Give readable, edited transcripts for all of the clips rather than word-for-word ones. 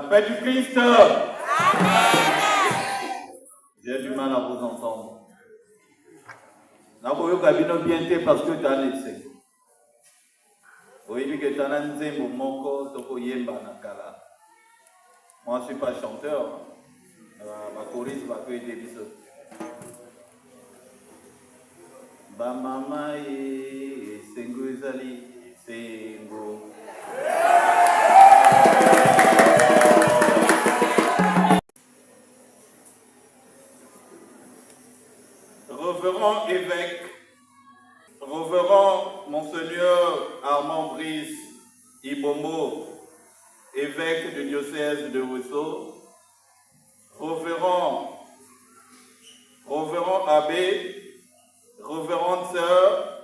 La paix du Christ. Amen. J'ai du mal à vous entendre. Nakoyo kabino bien parce que tu as laissé. Oui, que tu as laissé mon moko toko yemba nakala. Moi, je ne suis pas chanteur. Ma choriste va que aider biso. Ba mama ye sengo ezali sengo. Révérend évêque, révérend Monseigneur Armand Brice Ibombo, évêque du diocèse de Ouesso, révérend abbé, révérende sœur,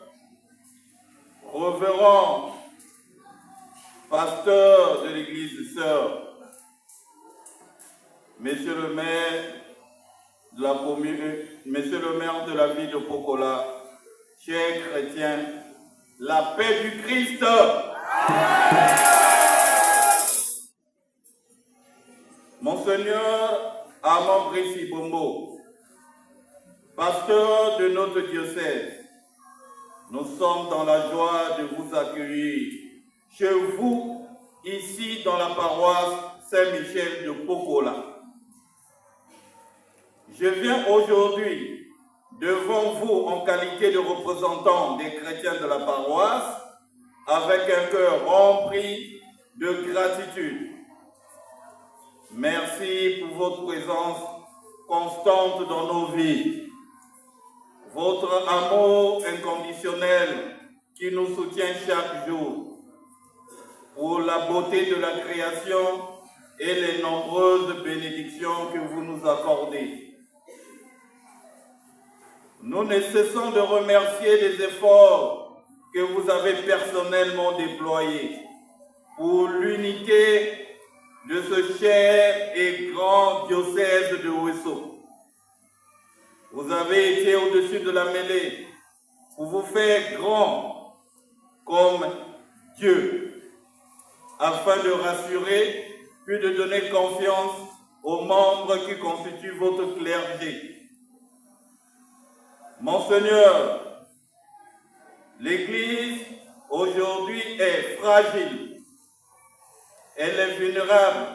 révérend pasteur de l'église sœur, monsieur le maire de la commune, monsieur le maire de la ville de Pokola, chers chrétiens, la paix du Christ. Monseigneur Armand Brice Ibombo, pasteur de notre diocèse, nous sommes dans la joie de vous accueillir chez vous, ici dans la paroisse Saint-Michel de Pokola. Je viens aujourd'hui devant vous en qualité de représentant des chrétiens de la paroisse avec un cœur rempli de gratitude. Merci pour votre présence constante dans nos vies, votre amour inconditionnel qui nous soutient chaque jour, pour la beauté de la création et les nombreuses bénédictions que vous nous accordez. Nous ne cessons de remercier les efforts que vous avez personnellement déployés pour l'unité de ce cher et grand diocèse de Ouesso. Vous avez été au-dessus de la mêlée pour vous faire grand comme Dieu, afin de rassurer puis de donner confiance aux membres qui constituent votre clergé. Monseigneur, l'Église aujourd'hui est fragile. Elle est vulnérable,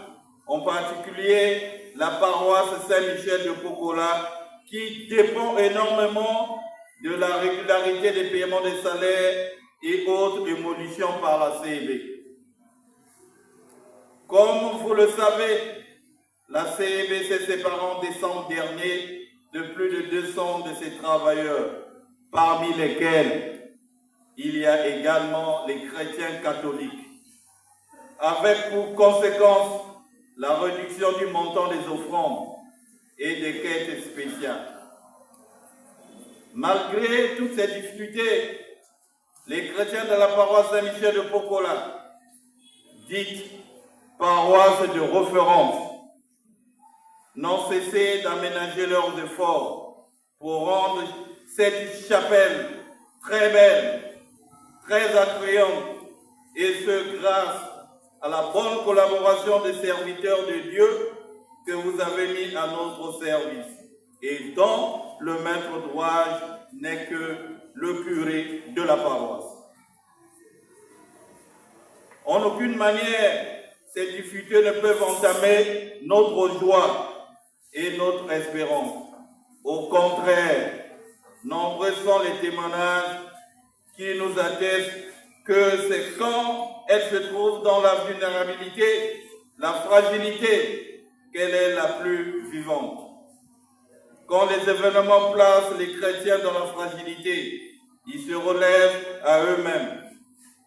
en particulier la paroisse Saint-Michel de Pokola, qui dépend énormément de la régularité des paiements des salaires et autres émolutions par la CEB. Comme vous le savez, la CEB s'est séparée en décembre dernier de plus de 200 de ses travailleurs, parmi lesquels il y a également les chrétiens catholiques, avec pour conséquence la réduction du montant des offrandes et des quêtes spéciales. Malgré toutes ces difficultés, les chrétiens de la paroisse Saint-Michel de Pokola, dite paroisse de référence, n'ont cessé d'aménager leurs efforts pour rendre cette chapelle très belle, très attrayante, et ce grâce à la bonne collaboration des serviteurs de Dieu que vous avez mis à notre service et dont le maître d'ouvrage n'est que le curé de la paroisse. En aucune manière, ces difficultés ne peuvent entamer notre joie et notre espérance. Au contraire, nombreux sont les témoignages qui nous attestent que c'est quand elle se trouve dans la vulnérabilité, la fragilité, qu'elle est la plus vivante. Quand les événements placent les chrétiens dans la fragilité, ils se relèvent à eux-mêmes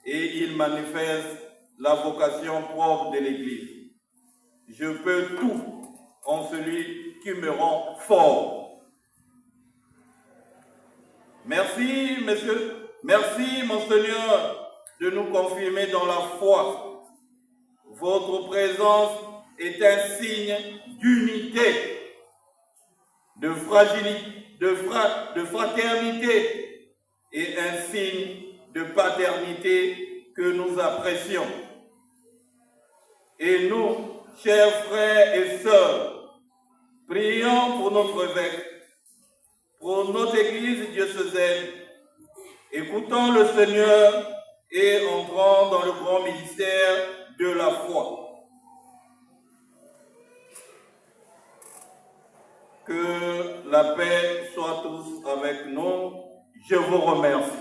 et ils manifestent la vocation propre de l'Église. Je peux tout en celui qui me rend fort. Merci, messieurs, merci, Monseigneur, de nous confirmer dans la foi. Votre présence est un signe d'unité, de fragilité, de fraternité et un signe de paternité que nous apprécions. Et nous chers frères et sœurs, prions pour notre évêque, pour notre église diocésaine. Écoutons le Seigneur et entrons dans le grand ministère de la foi. Que la paix soit tous avec nous. Je vous remercie.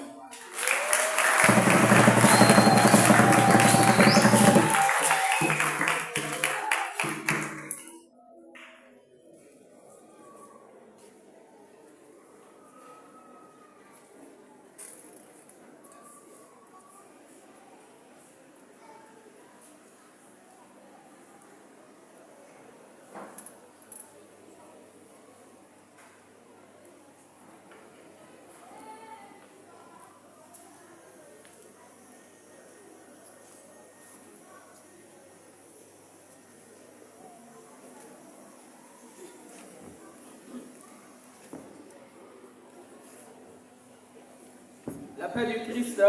La paix du Christ,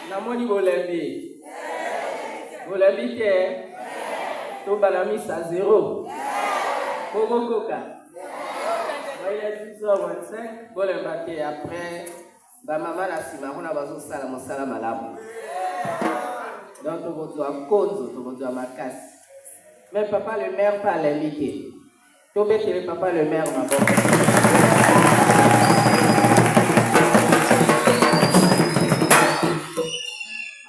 namoni bolembi. Bolembi ke, to balamis à 0. Kogo koka. Il est 10h25, bolemba ke après, ba maman la sima, on a besoin de salam, salam à l'âme. Donc, on va dire konzo, on va dire makasi. Mais papa le maire pas l'invité. To bete le papa le maire ma bonne.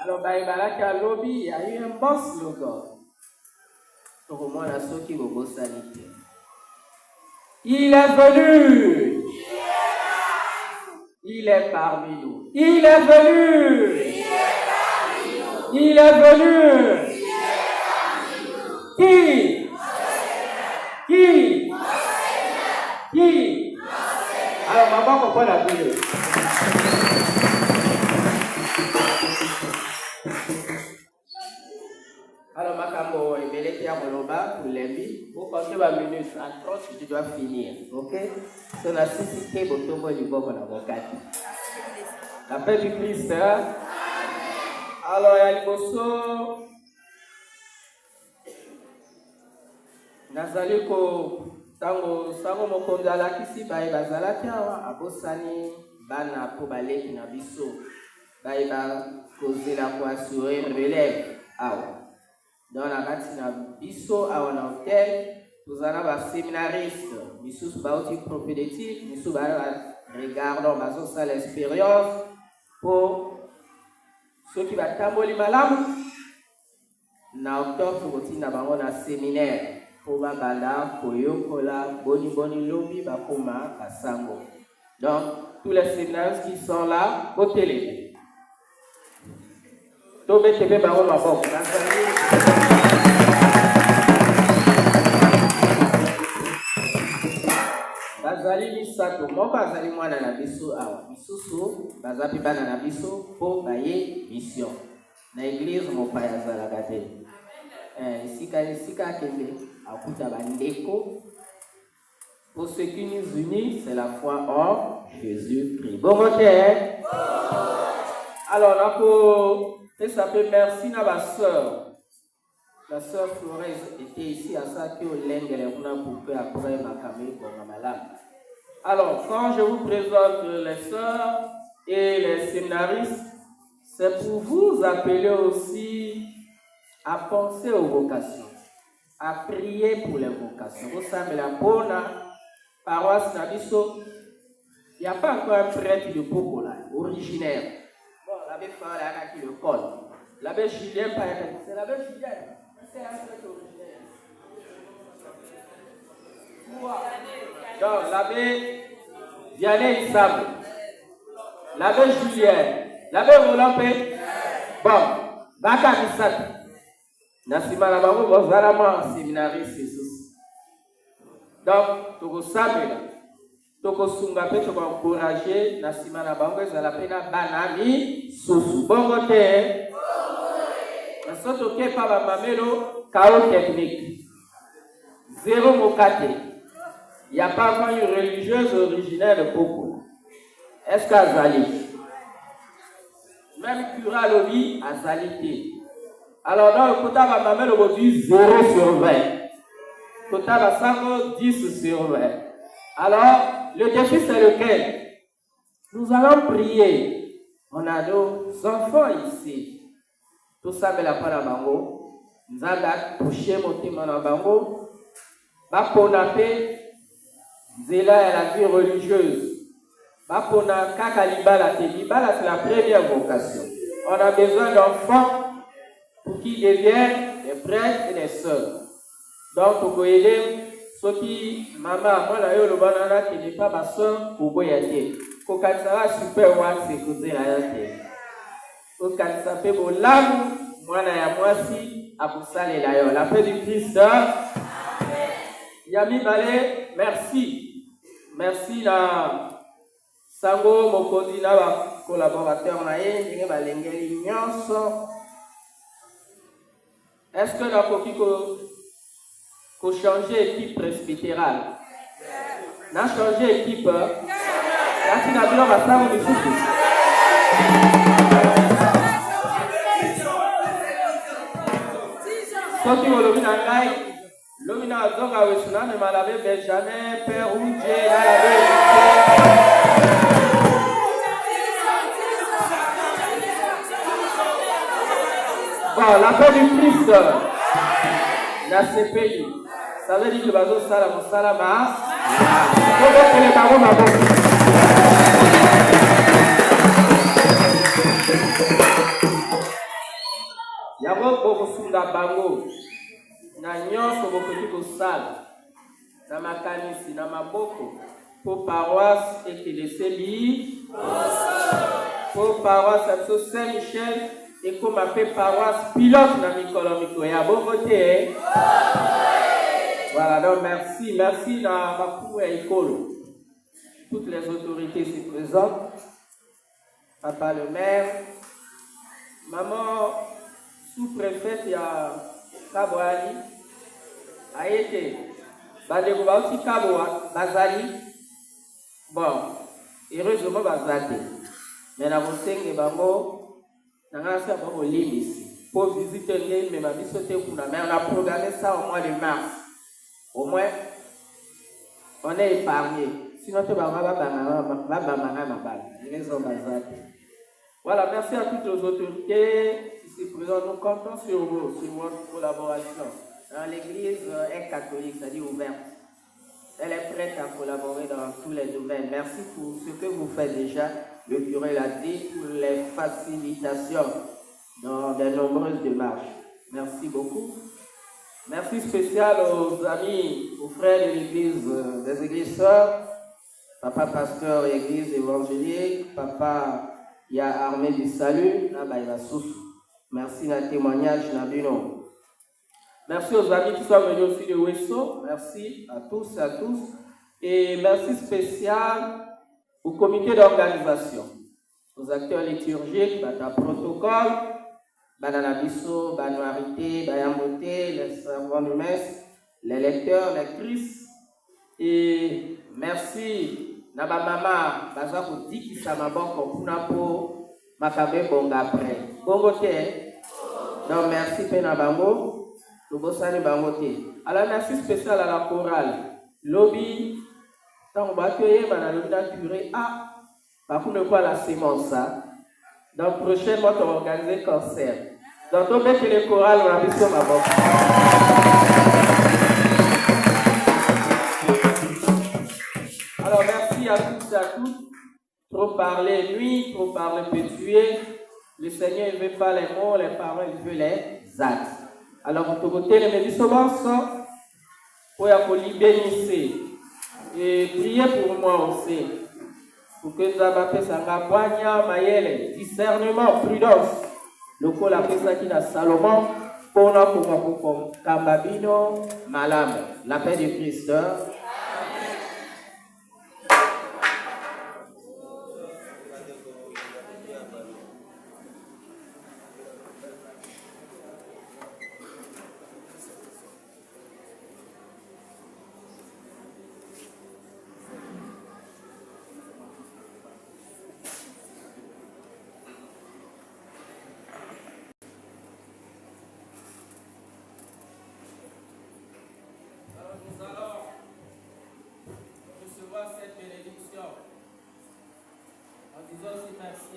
Alors, à lobby, il y a eu un bon slogan. Pour moi, la qui vous sanité. Il est venu. Il est parmi nous. Il est venu. Il est venu. Qui? Qui? Qui? Alors, maman comprend la Bible. Alors, Makambo, il me l'a Moloba pour l'envie. Pour compter ma minute, en 30, tu dois finir. Ok? C'est la cité pour tout le monde du bon avocat. La paix du Christ. Alors, il y a le bosso. Nazali ko tango sango mokonzi alakisi baye bazalaki awa abosani bana po baleki na biso baye bakozela koassure relève awa. Dans la matinée, biso à un hôtel, nous avons un séminariste, nous bauti prophétique, nous regardons ma l'expérience pour ceux qui vont tamboli malam. Na octobre, nous avons un séminaire pour Babala, Koyokola, Boni Lobi, Bakoma, Kasango. Donc, tous les séminaristes qui sont là, au télé. Tobe tebe bango maboko. Bazali misato, moko azali mwana na biso awa. Misusu, bazapi bana na biso, po baye mission. Na église mopaya azalaka te. Sika kende, akuta bandeko. Pour ceux qui nous unissent, c'est la foi en Jésus-Christ. Bon côté. Alors, on a pour... Et ça fait merci à ma soeur. La soeur Flores était ici à ça que après ma caméra pour ma malade. Alors, quand je vous présente les sœurs et les séminaristes, c'est pour vous appeler aussi à penser aux vocations, à prier pour les vocations. Vous savez, la bonne paroisse Nabiso, il n'y a pas encore un prêtre de Pokola, originaire. Bon, l'abbé Farah qui le colle. L'abbé Julien, c'est l'abbé Julien. C'est un prêtre originaire. Donc, l'abbé Vianney Issam. L'abbé Julien. L'abbé Roland-Pé. Bon, Baka Missat. Nassima Lamarou, Bozalama, séminariste Jesus. Donc, tu vas savoir. Toko sunga pe toko encourager na simana bango ezala pena banami susu bongo te na soto ke pa ba mamelo kao technique zéro mokate y a pas vraiment une religieuse originaire de Boko est-ce qu'azali même cura lobi azali te Alors, dans le quota, va m'amener aujourd'hui 0 sur 20. Quota va s'amener 10 sur 20. Alors, le défi, c'est lequel? Nous allons prier. On a nos enfants ici. Tout ça, c'est la parole de Bango. Nous allons toucher mon team en Bango. Baponape, Zéla est la vie religieuse. Bapona Kakalibala, Libala, c'est la première vocation. On a besoin d'enfants pour qu'ils deviennent des frères et des sœurs. Donc, pour aider ceux qui, maman, moi, là, le banana qui n'est pas ma soeur, pour boyater. Pour qu'elle soit super, ouais, c'est côté là, pour qu'elle s'appelle pour l'âme, moi, là, moi, si, à pour ça, les là, la paix du Christ. Yami Balé, merci. Merci, là. Sango, mon candidat, collaborateur, là, il y a des gens. Est-ce que la copie qu'on changer équipe presbytérale? On a changé équipe. Là, tu as vu, on va faire un souffle. Ceux qui ont le minangai, le minangai, Zonga, ne m'a lavé Benjamin, Père Oudjé, la lavé. Bon, la paix du Christ, la CPI, ça veut dire que le bateau salama, salama, il faut que les parents m'abonnent. Il y a beaucoup de bango, na nyonso bokoki kosala, na makanisi, na maboko, pour paroisse ekeleseli, pour paroisse Saint-Michel, et comme appelle paroisse pilote dans Mikolomiko. Il y a bon côté. Voilà, donc merci dans Bakou et Ikolo. Toutes les autorités se présentent. Papa le maire, maman sous-préfète, il y a Kabouali, a été. Badegouba aussi Kaboua, Bazali. Bon, heureusement Bazali. Mais la montagne est Bango. Pour visiter mais on a programmé ça au mois de mars. Au moins, on est épargné. Sinon, tu vas voilà, merci à toutes les autorités ici présentes. Nous comptons sur vous, sur votre collaboration. L'église est catholique, c'est-à-dire ouverte. Elle est prête à collaborer dans tous les domaines. Merci pour ce que vous faites déjà. Le curé l'a dit, pour les facilitations dans de nombreuses démarches. Merci beaucoup. Merci spécial aux amis, aux frères de l'église, des églises sœurs, papa pasteur église évangélique, papa il y a armée du salut, là-bas il va souffrir. Merci dans le témoignage, Nabino. Merci aux amis qui sont venus aussi de Wesso. Merci à tous et à tous. Et merci spécial au comité d'organisation, aux acteurs liturgiques, à protocole, Bananabiso, Banoarité, Bayamoté, les servants de messe, les lecteurs, les Christ. Et merci, Naba Mama, Baza pour dire qui ça m'a bon pour Punapo, Makabe Bonga après. Bongoté. Donc merci Penabango. Alors, merci spécial à la chorale. Lobby, tant on va accueillir, le curé. Ah, par contre, ne pas la sémence. Donc, prochainement, on va organiser un concert. Donc, on met que les chorales, on a vu sur ma boxe. Alors, merci à tous et à toutes. Trop parler nuit, trop parler peut tuer. Le Seigneur ne veut pas les mots, les paroles, il veut les actes. Alors, on peut voter les médicaments pour libérer et prier pour moi aussi. Pour que nous avons ça, poignard, maïel, discernement, prudence. Le col a fait ça qui a Salomon, pour nous, comme Kambabino, Malam, la paix du Christ.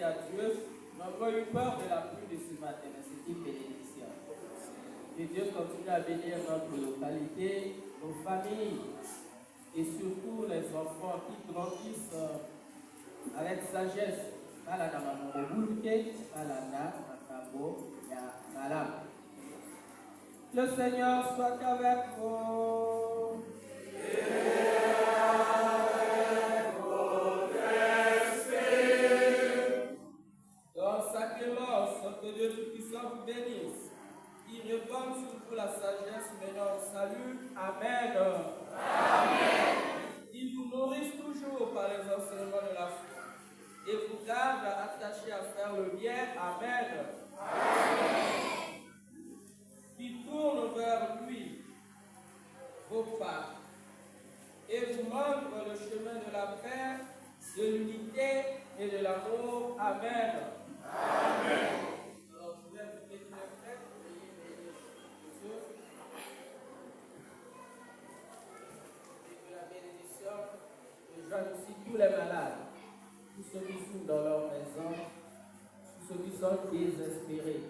à Dieu, n'ont pas eu peur de la pluie de ce matin, mais c'est une bénédiction. Que Dieu continue à bénir notre localité, nos familles et surtout les enfants qui grandissent avec sagesse. Le Seigneur soit avec vous. Et avec votre esprit. Dans sa clémence, que Dieu Tout-Puissant vous bénisse. Il répand sur vous la sagesse menant au salut. Amen. Amen. Il vous nourrisse toujours par les enseignements de la foi et vous garde attachés à faire le bien. Amen. Amen. Qui tourne vers lui vos pas et vous montre le chemin de la paix, de l'unité et de l'amour. Amen. Amen. Alors, je vais vous dire très près, priez Dieu et que la bénédiction rejoigne aussi tous les malades, tous ceux qui souffrent dans leur maison, tous ceux qui sont désespérés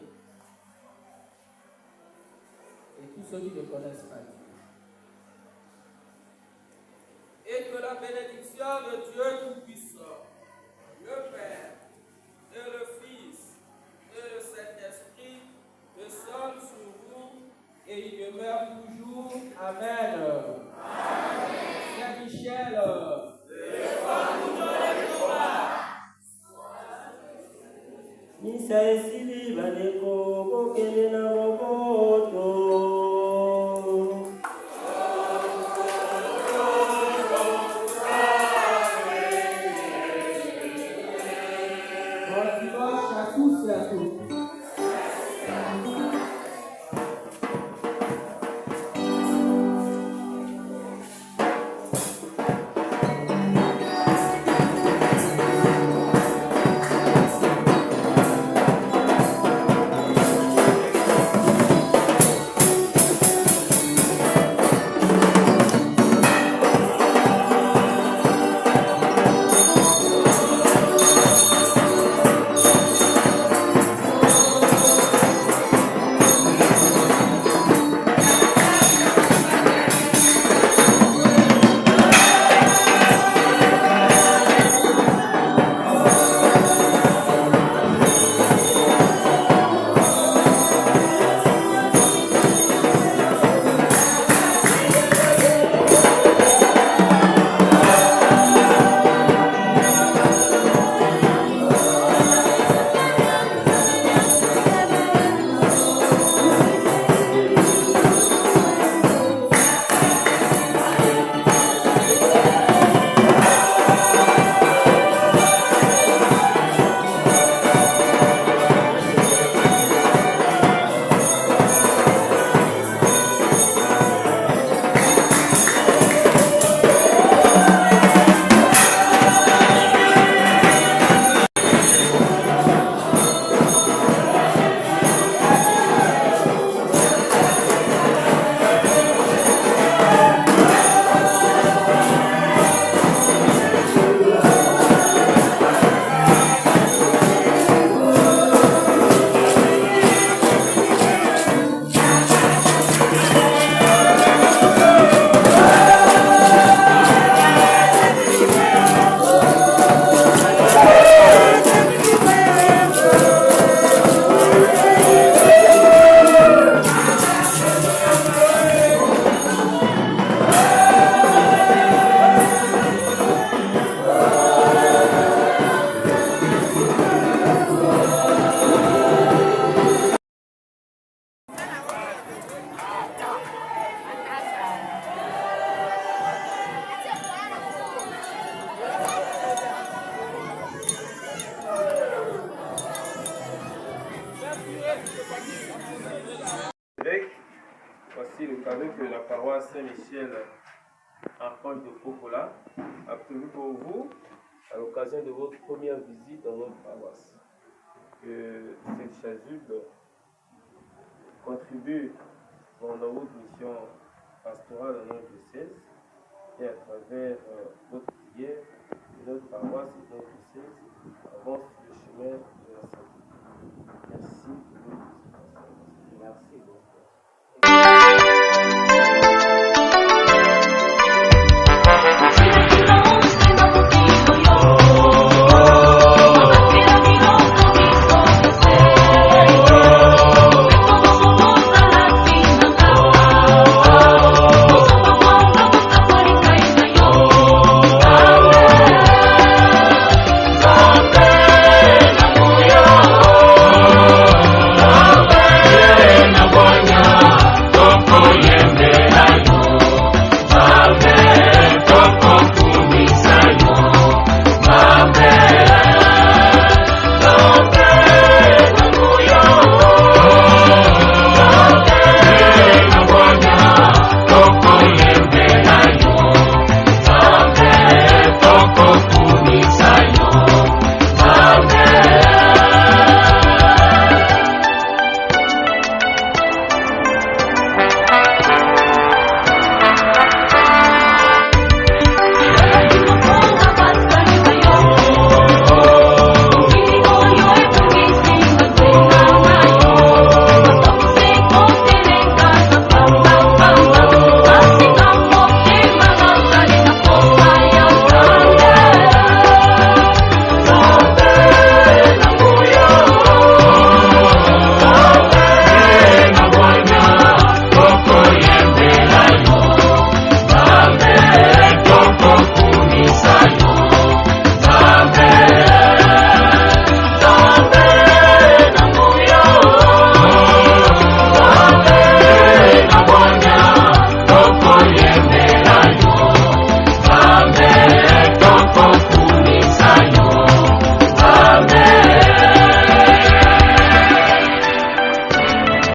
et tous ceux qui ne connaissent pas Dieu. Et que la bénédiction de Dieu Tout-Puissant, le Père et le Fils et le Saint-Esprit descendent sur vous et y demeurent toujours. Amen. Amen. Saint Michel. Misa esili bandeko bokende na boboto. Bon dimanche à tous et à toutes. Voici le cadeau que la paroisse Saint-Michel, Archange de Popola, a prévu pour vous à l'occasion de votre première visite dans notre paroisse. Que cette chasuble contribue dans votre mission pastorale dans notre diocèse et à travers votre prière que notre paroisse et notre diocèse avancent sur le chemin de la santé. Merci de votre